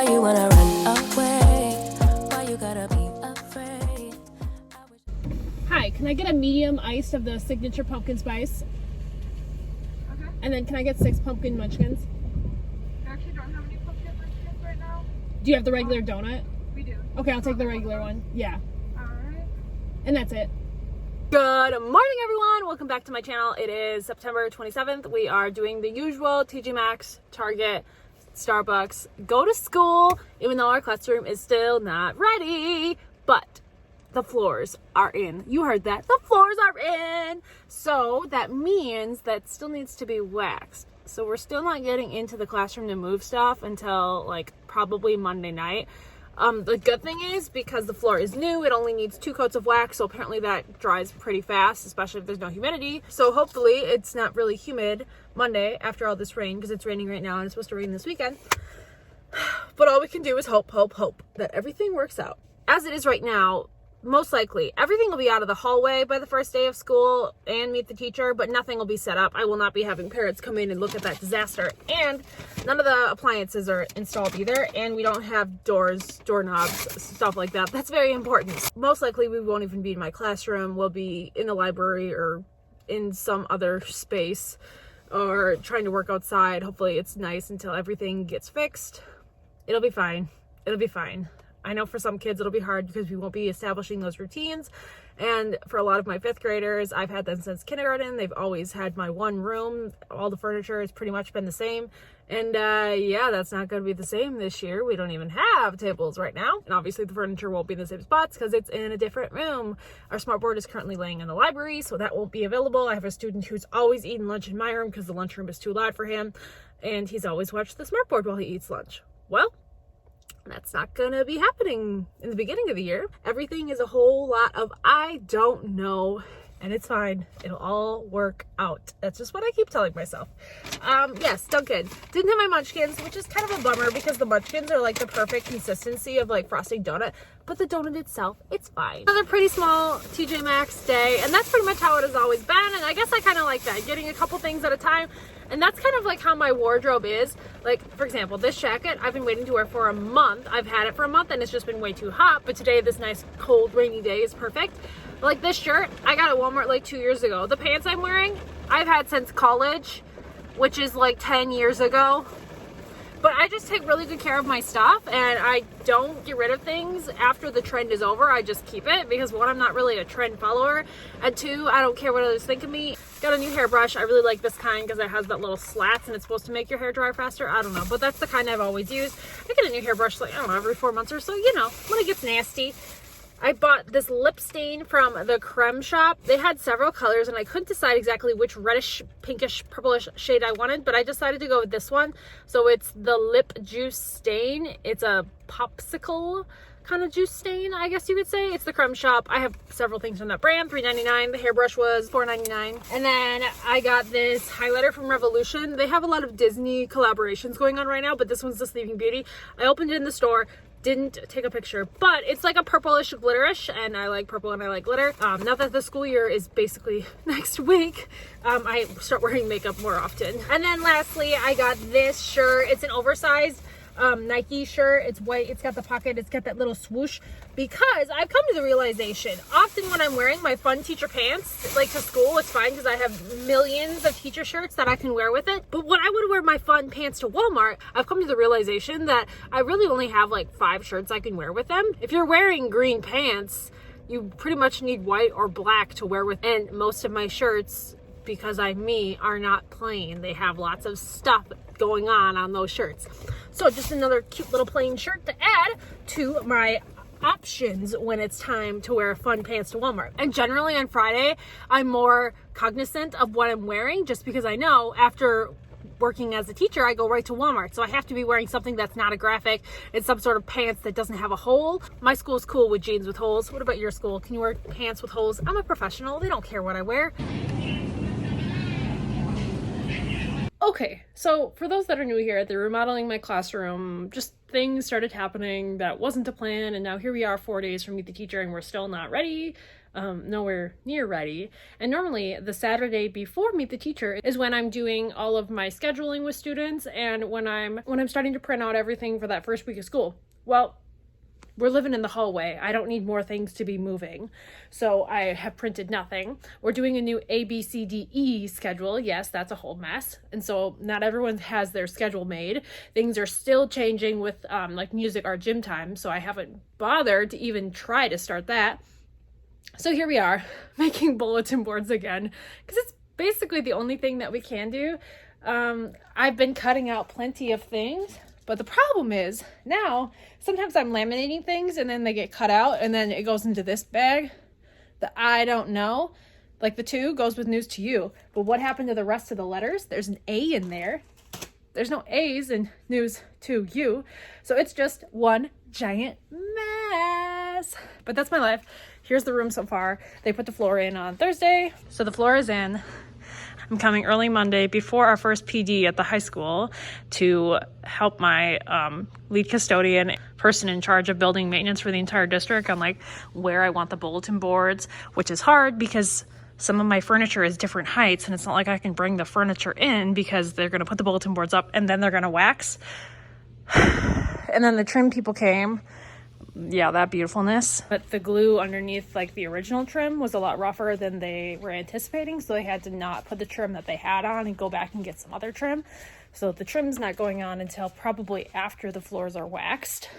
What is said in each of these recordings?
Why you wanna run away? Why you gotta be afraid? Hi, can I get a medium iced of the signature pumpkin spice? Okay. And then can I get 6 pumpkin munchkins? I actually don't have any pumpkin munchkins right now. Do you have the regular donut? We do. Okay, I'll take the regular one. Yeah. Alright. And that's it. Good morning, everyone. Welcome back to my channel. It is September 27th. We are doing the usual TJ Maxx, Target, Starbucks, go to school, even though our classroom is still not ready. But the floors are in. You heard that. The floors are in. So that means that still needs to be waxed. So we're still not getting into the classroom to move stuff until like probably Monday night. The good thing is because the floor is new, it only needs 2 coats of wax, so apparently that dries pretty fast, especially if there's no humidity. So hopefully it's not really humid Monday after all this rain, because it's raining right now and it's supposed to rain this weekend. But all we can do is hope that everything works out. As it is right now, most likely everything will be out of the hallway by the first day of school and meet the teacher, but nothing will be set up. I will not be having parents come in and look at that disaster, and none of the appliances are installed either, and we don't have doors, doorknobs, stuff like that. That's very important. Most likely we won't even be in my classroom. We'll be in the library or in some other space or trying to work outside. Hopefully it's nice until everything gets fixed. It'll be fine. It'll be fine. I know for some kids it'll be hard because we won't be establishing those routines. And for a lot of my 5th graders, I've had them since kindergarten. They've always had my one room. All the furniture has pretty much been the same. And yeah, that's not going to be the same this year. We don't even have tables right now. And obviously the furniture won't be in the same spots because it's in a different room. Our smartboard is currently laying in the library, so that won't be available. I have a student who's always eaten lunch in my room because the lunchroom is too loud for him. And he's always watched the smartboard while he eats lunch. Well, that's not gonna be happening in the beginning of the year. Everything is a whole lot of I don't know, and it's fine. It'll all work out. That's just what I keep telling myself. Yes, Duncan. Didn't have my munchkins, which is kind of a bummer because the munchkins are like the perfect consistency of like frosting donut, but the donut itself, it's fine. Another pretty small TJ Maxx day, and that's pretty much how it has always been, and I guess I kind of like that, getting a couple things at a time. And that's kind of like how my wardrobe is. Like, for example, this jacket I've been waiting to wear for a month. I've had it for a month and it's just been way too hot. But today, this nice, cold, rainy day is perfect. Like this shirt, I got at Walmart like 2 years ago. The pants I'm wearing, I've had since college, which is like 10 years ago. But I just take really good care of my stuff, and I don't get rid of things after the trend is over. I just keep it because 1, I'm not really a trend follower, and 2, I don't care what others think of me. Got a new hairbrush. I really like this kind because it has that little slats and it's supposed to make your hair dry faster. I don't know, but that's the kind I've always used. I get a new hairbrush like, I don't know, every 4 months or so, you know, when it gets nasty. I bought this lip stain from the Creme Shop. They had several colors and I couldn't decide exactly which reddish, pinkish, purplish shade I wanted, but I decided to go with this one. So it's the Lip Juice Stain. It's a popsicle kind of juice stain, I guess you could say. It's the Creme Shop. I have several things from that brand. $3.99. The hairbrush was $4.99. And then I got this highlighter from Revolution. They have a lot of Disney collaborations going on right now, but this one's the Sleeping Beauty. I opened it in the store. Didn't take a picture, but it's like a purplish glitterish, and I like purple and I like glitter. Now that the school year is basically next week, I start wearing makeup more often. And then lastly, I got this shirt. It's an oversized Nike shirt. It's white, it's got the pocket, it's got that little swoosh, because I've come to the realization often when I'm wearing my fun teacher pants like to school, it's fine because I have millions of teacher shirts that I can wear with it. But when I would wear my fun pants to Walmart, I've come to the realization that I really only have like 5 shirts I can wear with them. If you're wearing green pants, you pretty much need white or black to wear with, and most of my shirts, because I'm me, are not plain. They have lots of stuff going on those shirts. So just another cute little plain shirt to add to my options when it's time to wear fun pants to Walmart. And generally on Friday, I'm more cognizant of what I'm wearing just because I know after working as a teacher, I go right to Walmart. So I have to be wearing something that's not a graphic. It's some sort of pants that doesn't have a hole. My school's cool with jeans with holes. What about your school? Can you wear pants with holes? I'm a professional. They don't care what I wear. Okay, so for those that are new here, they're remodeling my classroom. Just things started happening that wasn't a plan, and now here we are 4 days from Meet the Teacher and we're still not ready. nowhere near ready. And normally the Saturday before Meet the Teacher is when I'm doing all of my scheduling with students and when I'm starting to print out everything for that first week of school. Well, we're living in the hallway. I don't need more things to be moving. So I have printed nothing. We're doing a new ABCDE schedule. Yes, that's a whole mess. And so not everyone has their schedule made. Things are still changing with like music or gym time. So I haven't bothered to even try to start that. So here we are making bulletin boards again because it's basically the only thing that we can do. I've been cutting out plenty of things. But the problem is now sometimes I'm laminating things and then they get cut out and then it goes into this bag that I don't know. Like the 2 goes with news to you. But what happened to the rest of the letters? There's an A in there. There's no A's in news to you. So it's just one giant mess. But that's my life. Here's the room so far. They put the floor in on Thursday. So the floor is in. I'm coming early Monday before our first PD at the high school to help my lead custodian, person in charge of building maintenance for the entire district, on like where I want the bulletin boards, which is hard because some of my furniture is different heights and it's not like I can bring the furniture in because they're going to put the bulletin boards up and then they're going to wax. And then the trim people came. Yeah, that beautifulness. But the glue underneath like the original trim was a lot rougher than they were anticipating. So they had to not put the trim that they had on and go back and get some other trim. So the trim's not going on until probably after the floors are waxed.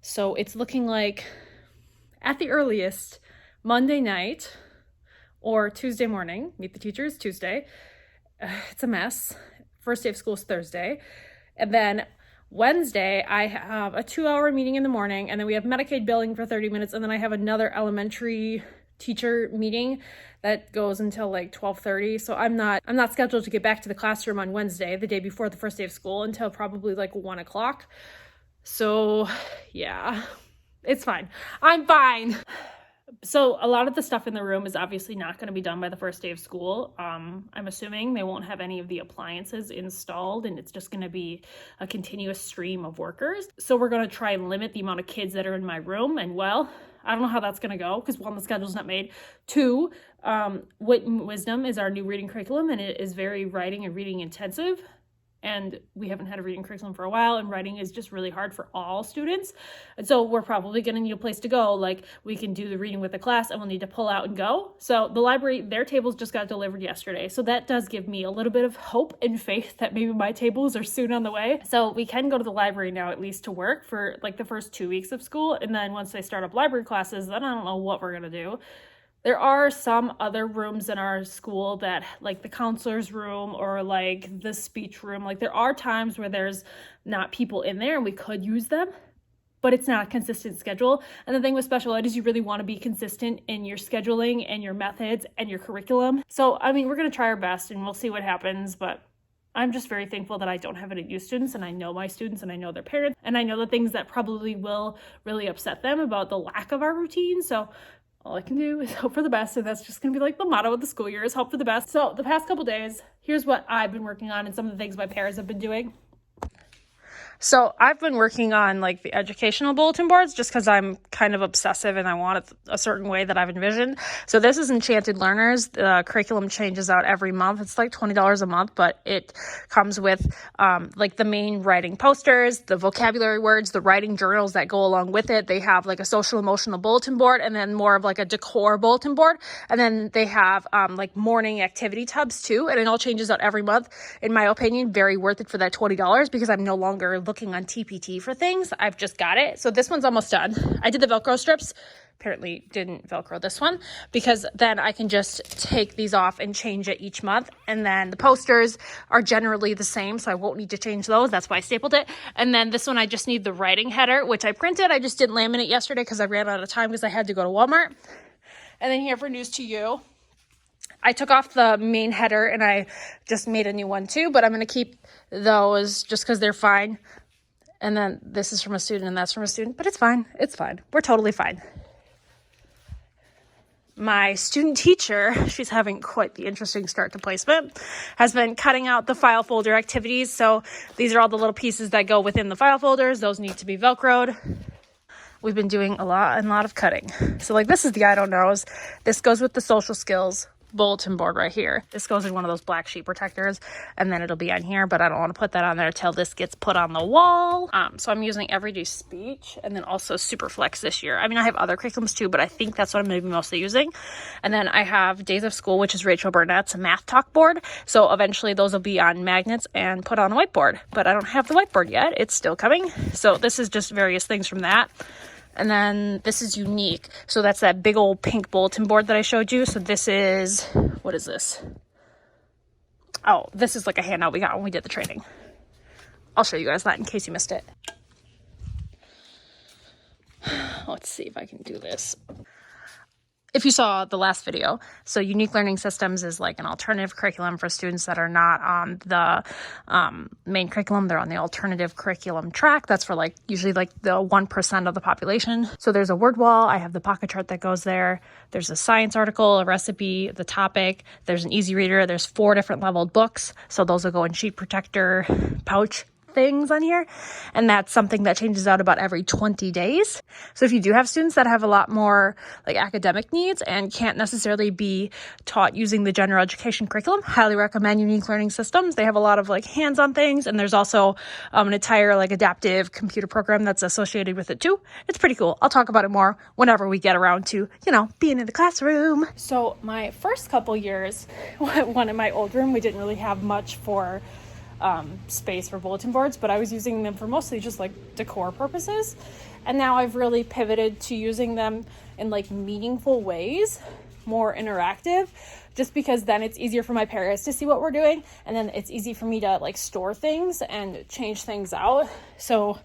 So it's looking like at the earliest Monday night or Tuesday morning. Meet the Teacher is Tuesday. It's a mess. First day of school is Thursday. And then Wednesday, I have a 2-hour meeting in the morning, and then we have Medicaid billing for 30 minutes, and then I have another elementary teacher meeting that goes until like 12:30. So I'm not scheduled to get back to the classroom on Wednesday, the day before the first day of school, until probably like 1 o'clock. So yeah, it's fine. I'm fine. So a lot of the stuff in the room is obviously not going to be done by the first day of school. I'm assuming they won't have any of the appliances installed and it's just going to be a continuous stream of workers. So we're going to try and limit the amount of kids that are in my room. And well, I don't know how that's going to go because 1, the schedule's not made. 2, Wit and Wisdom is our new reading curriculum and it is very writing and reading intensive. And we haven't had a reading curriculum for a while, and writing is just really hard for all students. And so we're probably going to need a place to go. Like we can do the reading with the class and we'll need to pull out and go. So the library, their tables just got delivered yesterday. So that does give me a little bit of hope and faith that maybe my tables are soon on the way. So we can go to the library now, at least to work for like the first 2 weeks of school. And then once they start up library classes, then I don't know what we're going to do. There are some other rooms in our school that like the counselor's room or like the speech room. Like there are times where there's not people in there and we could use them, but it's not a consistent schedule. And the thing with special ed is you really want to be consistent in your scheduling and your methods and your curriculum. So, I mean, we're going to try our best and we'll see what happens, but I'm just very thankful that I don't have any youth students and I know my students and I know their parents and I know the things that probably will really upset them about the lack of our routine. So all I can do is hope for the best, and that's just going to be like the motto of the school year is hope for the best. So the past couple days, here's what I've been working on and some of the things my parents have been doing. So I've been working on like the educational bulletin boards just because I'm kind of obsessive and I want it a certain way that I've envisioned. So this is Enchanted Learners. The curriculum changes out every month. It's like $20 a month, but it comes with like the main writing posters, the vocabulary words, the writing journals that go along with it. They have like a social emotional bulletin board and then more of like a decor bulletin board. And then they have like morning activity tubs too. And it all changes out every month. In my opinion, very worth it for that $20 because I'm no longer looking on TPT for things. I've just got it. So this one's almost done. I did the Velcro strips. Apparently didn't Velcro this one because then I can just take these off and change it each month. And then the posters are generally the same, so I won't need to change those. That's why I stapled it. And then this one, I just need the writing header, which I printed. I just didn't laminate yesterday because I ran out of time because I had to go to Walmart. And then here for News to You, I took off the main header and I just made a new one too, but I'm going to keep those just because they're fine. And then this is from a student and that's from a student, but it's fine. It's fine. We're totally fine. My student teacher, she's having quite the interesting start to placement, has been cutting out the file folder activities. So these are all the little pieces that go within the file folders. Those need to be Velcroed. we've been doing a lot of cutting. So like this is the I don't knows. This goes with the social skills bulletin board right here. This goes in one of those black sheet protectors, and then it'll be on here, but I don't want to put that on there till this gets put on the wall. So I'm using everyday speech and then also Superflex this year. I mean, I have other curriculums too, but I think that's what I'm going to be mostly using. And then I have Days of School, which is Rachel Burnett's math talk board. So eventually those will be on magnets and put on a whiteboard, but I don't have the whiteboard yet. It's still coming. So this is just various things from that. And then this is unique. So that's that big old pink bulletin board that I showed you. So this is, what is this? Oh, this is like a handout we got when we did the training. I'll show you guys that in case you missed it. Let's see if I can do this. If you saw the last video, so Unique Learning Systems is like an alternative curriculum for students that are not on the main curriculum. They're on the alternative curriculum track. That's for like usually like the 1% of the population. So there's a word wall. I have the pocket chart that goes there. There's a science article, a recipe, the topic. There's an easy reader. There's 4 different leveled books. So those will go in sheet protector pouch things on here, and that's something that changes out about every 20 days. So if you do have students that have a lot more like academic needs and can't necessarily be taught using the general education curriculum, highly recommend Unique Learning Systems. They have a lot of like hands-on things, and there's also an entire like adaptive computer program that's associated with it too. It's pretty cool. I'll talk about it more whenever we get around to, you know, being in the classroom. So my first couple years, one in my old room, we didn't really have much for space for bulletin boards, but I was using them for mostly just like decor purposes. And now I've really pivoted to using them in like meaningful ways, more interactive, just because then it's easier for my parents to see what we're doing. And then it's easy for me to like store things and change things out. So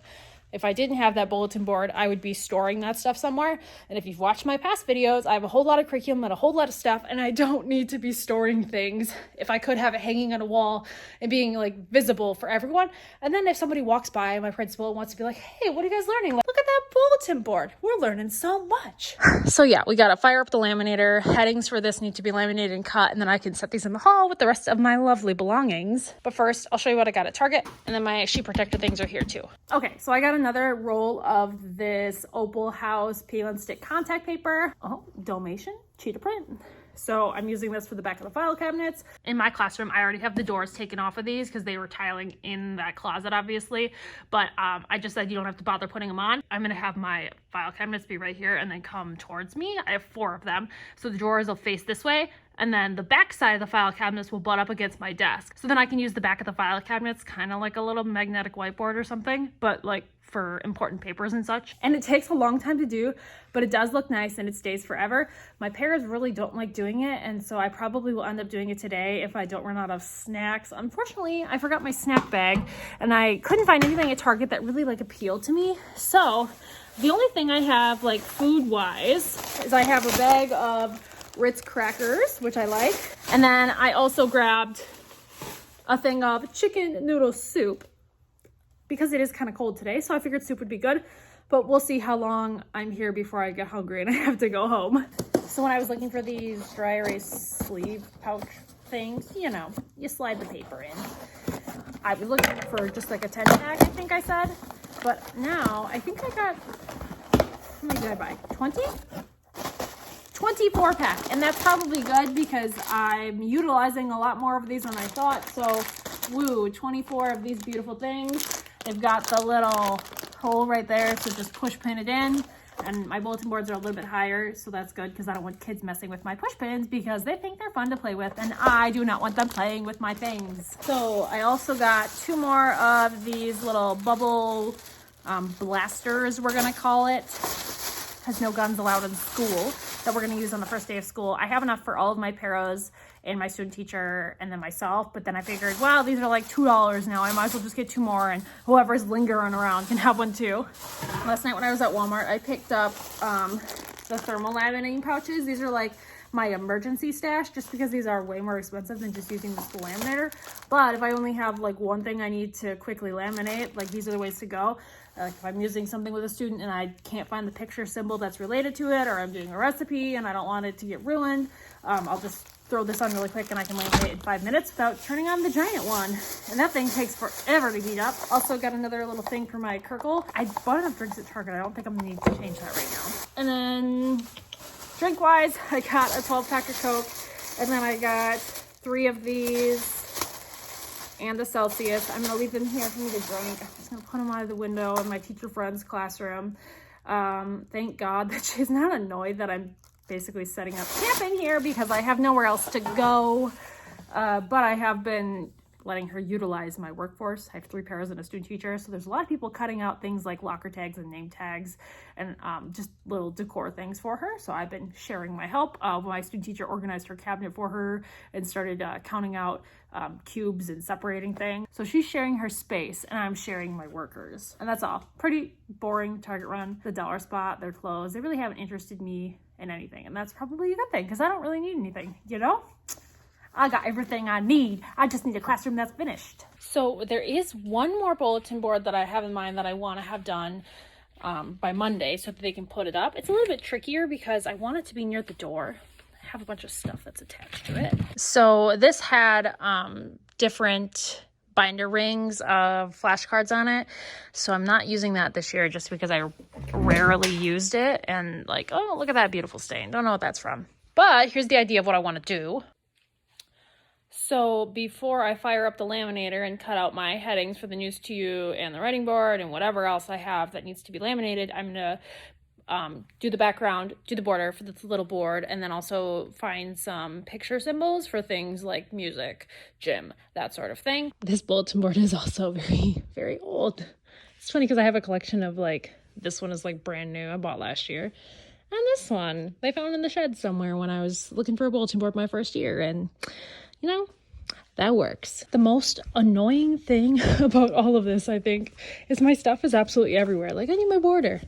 if I didn't have that bulletin board, I would be storing that stuff somewhere. And if you've watched my past videos, I have a whole lot of curriculum and a whole lot of stuff, and I don't need to be storing things. If I could have it hanging on a wall and being like visible for everyone. And then if somebody walks by, my principal wants to be like, hey, what are you guys learning? Like, look at that bulletin board. We're learning so much. So yeah, we got to fire up the laminator. Headings for this need to be laminated and cut, and then I can set these in the hall with the rest of my lovely belongings. But first, I'll show you what I got at Target, and then my sheet protector things are here too. Okay, so I got another roll of this Opal House peel and stick contact paper. Oh, Dalmatian cheetah print. So I'm using this for the back of the file cabinets. In my classroom, I already have the doors taken off of these because they were tiling in that closet, obviously. But I just said you don't have to bother putting them on. I'm gonna have my file cabinets be right here and then come towards me. I have 4 of them. So the drawers will face this way, and then the back side of the file cabinets will butt up against my desk. So then I can use the back of the file cabinets kind of like a little magnetic whiteboard or something, but like for important papers and such. And it takes a long time to do, but it does look nice and it stays forever. My parents really don't like doing it, and so I probably will end up doing it today if I don't run out of snacks. Unfortunately, I forgot my snack bag, and I couldn't find anything at Target that really like appealed to me. So the only thing I have like food-wise is I have a bag of Ritz crackers, which I like. And then I also grabbed a thing of chicken noodle soup because it is kind of cold today. So I figured soup would be good, but we'll see how long I'm here before I get hungry and I have to go home. So when I was looking for these dry erase sleeve pouch things, you know, you slide the paper in. I was looking for just like a 10 pack, I think I said, but now I think I got, how many did I buy? 20? 24 pack, and that's probably good because I'm utilizing a lot more of these than I thought. So woo, 24 of these beautiful things. They've got the little hole right there, so just push pin it in. And my bulletin boards are a little bit higher, so that's good because I don't want kids messing with my push pins because they think they're fun to play with, and I do not want them playing with my things. So I also got 2 more of these little bubble blasters, we're gonna call it, because no guns allowed in school, that we're gonna use on the first day of school. I have enough for all of my paras and my student teacher and then myself, but then I figured, wow, these are like $2 now. I might as well just get 2 more, and whoever's lingering around can have one too. Last night when I was at Walmart, I picked up the thermal laminating pouches. These are like my emergency stash, just because these are way more expensive than just using this laminator. But if I only have like one thing I need to quickly laminate, like these are the ways to go. Like if I'm using something with a student and I can't find the picture symbol that's related to it, or I'm doing a recipe and I don't want it to get ruined, I'll just throw this on really quick and I can laminate in 5 minutes without turning on the giant one. And that thing takes forever to heat up. Also got another little thing for my Kirkle. I bought enough drinks at Target. I don't think I'm gonna need to change that right now. And then drink wise, I got a 12-pack of Coke, and then I got 3 of these and the Celsius. I'm gonna leave them here for me to drink. I'm just gonna put them out of the window in my teacher friend's classroom. Thank God that she's not annoyed that I'm basically setting up camp in here because I have nowhere else to go. But I have been letting her utilize my workforce. I have 3 pairs and a student teacher. So there's a lot of people cutting out things like locker tags and name tags and just little decor things for her. So I've been sharing my help. My student teacher organized her cabinet for her and started counting out cubes and separating things. So she's sharing her space and I'm sharing my workers. And that's all. Pretty boring Target run. The dollar spot, their clothes, they really haven't interested me in anything. And that's probably a good thing because I don't really need anything, you know? I got everything I need. I just need a classroom that's finished. So there is one more bulletin board that I have in mind that I want to have done by Monday so that they can put it up. It's a little bit trickier because I want it to be near the door. I have a bunch of stuff that's attached to it. So this had different binder rings of flashcards on it. So I'm not using that this year just because I rarely used it. And like, oh, look at that beautiful stain. Don't know what that's from. But here's the idea of what I want to do. So before I fire up the laminator and cut out my headings for the news to you and the writing board and whatever else I have that needs to be laminated, I'm going to do the background, do the border for this little board, and then also find some picture symbols for things like music, gym, that sort of thing. This bulletin board is also very, very old. It's funny because I have a collection of like, this one is like brand new, I bought last year. And this one, they found in the shed somewhere when I was looking for a bulletin board my first year. And you know, that works. The most annoying thing about all of this, I think, is my stuff is absolutely everywhere. Like, I need my border.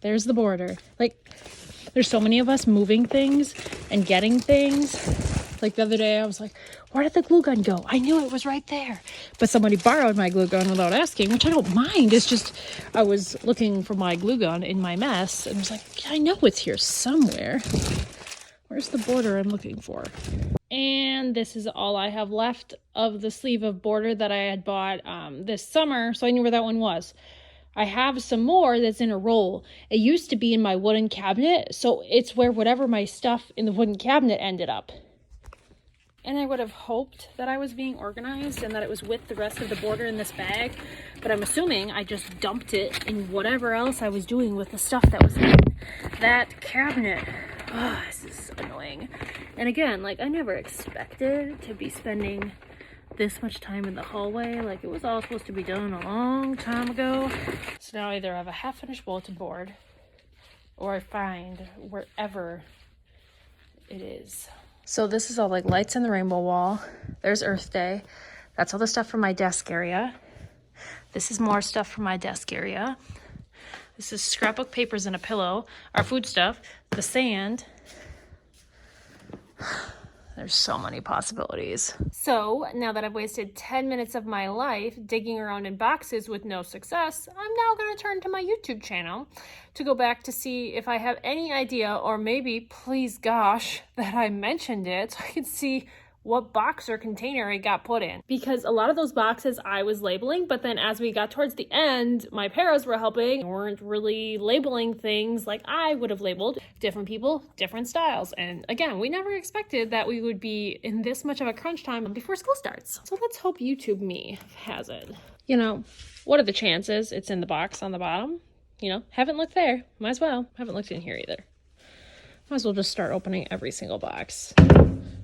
There's the border. Like, there's so many of us moving things and getting things. Like, the other day, I was like, where did the glue gun go? I knew it was right there. But somebody borrowed my glue gun without asking, which I don't mind. It's just, I was looking for my glue gun in my mess and was like, I know it's here somewhere. Where's the border I'm looking for? And this is all I have left of the sleeve of border that I had bought this summer, so I knew where that one was. I have some more that's in a roll. It used to be in my wooden cabinet, so it's where whatever my stuff in the wooden cabinet ended up. And I would have hoped that I was being organized and that it was with the rest of the border in this bag, but I'm assuming I just dumped it in whatever else I was doing with the stuff that was in that cabinet. Oh, this is annoying. And again, like, I never expected to be spending this much time in the hallway. Like, it was all supposed to be done a long time ago. So now either I have a half-finished bulletin board or I find wherever it is. So this is all like lights in the rainbow wall. There's Earth Day. That's all the stuff from my desk area. This is more stuff from my desk area. This is scrapbook papers and a pillow, our food stuff, the sand. There's so many possibilities. So now that I've wasted 10 minutes of my life digging around in boxes with no success, I'm now going to turn to my YouTube channel to go back to see if I have any idea, or maybe, please gosh, that I mentioned it so I can see what box or container it got put in. Because a lot of those boxes I was labeling, but then as we got towards the end, my paras were helping, weren't really labeling things like I would have labeled. Different people, different styles. And again, we never expected that we would be in this much of a crunch time before school starts. So let's hope YouTube me has it. You know, what are the chances it's in the box on the bottom? You know, haven't looked there. Might as well. Haven't looked in here either. Might as well just start opening every single box.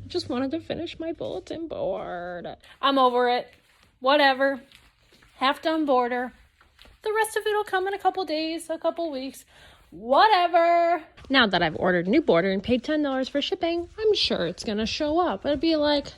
Just wanted to finish my bulletin board. I'm over it. Whatever. Half done border. The rest of it will come in a couple days, a couple weeks. Whatever. Now that I've ordered a new border and paid $10 for shipping, I'm sure it's going to show up. It'll be like,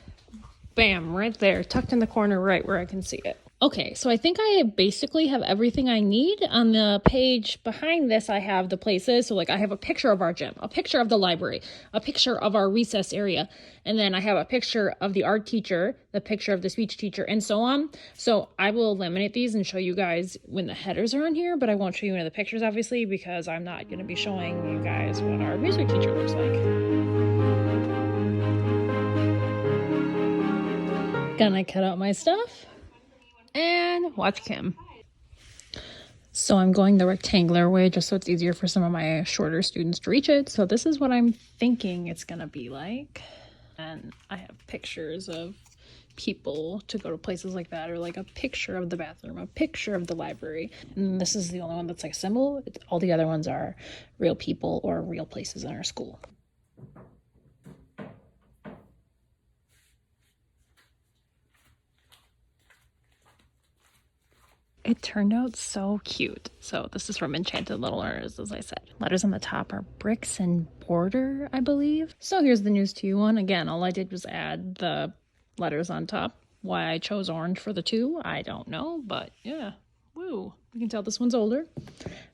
bam, right there, tucked in the corner right where I can see it. Okay, so I think I basically have everything I need. On the page behind this, I have the places. So like I have a picture of our gym, a picture of the library, a picture of our recess area, and then I have a picture of the art teacher, the picture of the speech teacher, and so on. So I will laminate these and show you guys when the headers are on here, but I won't show you any of the pictures, obviously, because I'm not going to be showing you guys what our music teacher looks like. Gonna cut out my stuff and watch Kim. So I'm going the rectangular way just so it's easier for some of my shorter students to reach it. So this is what I'm thinking it's gonna be like. And I have pictures of people to go to places like that, or like a picture of the bathroom, a picture of the library. And this is the only one that's like a symbol. All the other ones are real people or real places in our school. It turned out so cute. So this is from Enchanted Little Learners, as I said. Letters on the top are bricks and border, I believe. So here's the news to you one. Again, all I did was add the letters on top. Why I chose orange for the two, I don't know. But yeah, woo. You can tell this one's older.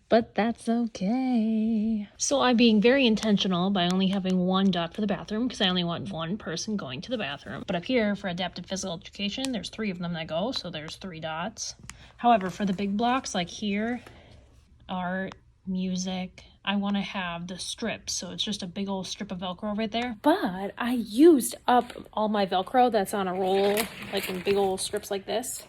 But that's okay. So I'm being very intentional by only having one dot for the bathroom because I only want one person going to the bathroom. But up here for adaptive physical education, there's 3 of them that go, so there's 3 dots. However, for the big blocks like here, art, music, I want to have the strips, so it's just a big old strip of Velcro right there. But I used up all my Velcro that's on a roll, like in big old strips like this.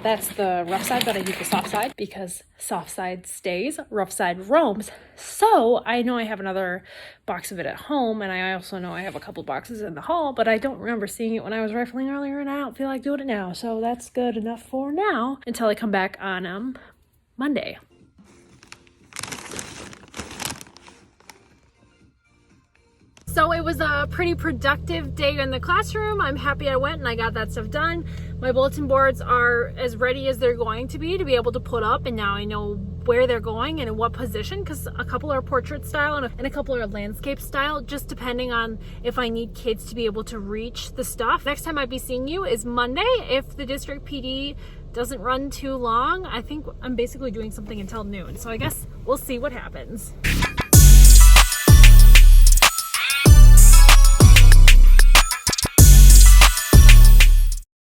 That's the rough side, but I use the soft side because soft side stays, rough side roams. So I know I have another box of it at home, and I also know I have a couple boxes in the hall, but I don't remember seeing it when I was rifling earlier, and I don't feel like doing it now. So that's good enough for now until I come back on Monday. So it was a pretty productive day in the classroom. I'm happy I went and I got that stuff done. My bulletin boards are as ready as they're going to be able to put up, and now I know where they're going and in what position, because a couple are portrait style and a couple are landscape style, just depending on if I need kids to be able to reach the stuff. Next time I'd be seeing you is Monday. If the district PD doesn't run too long, I think I'm basically doing something until noon. So I guess we'll see what happens.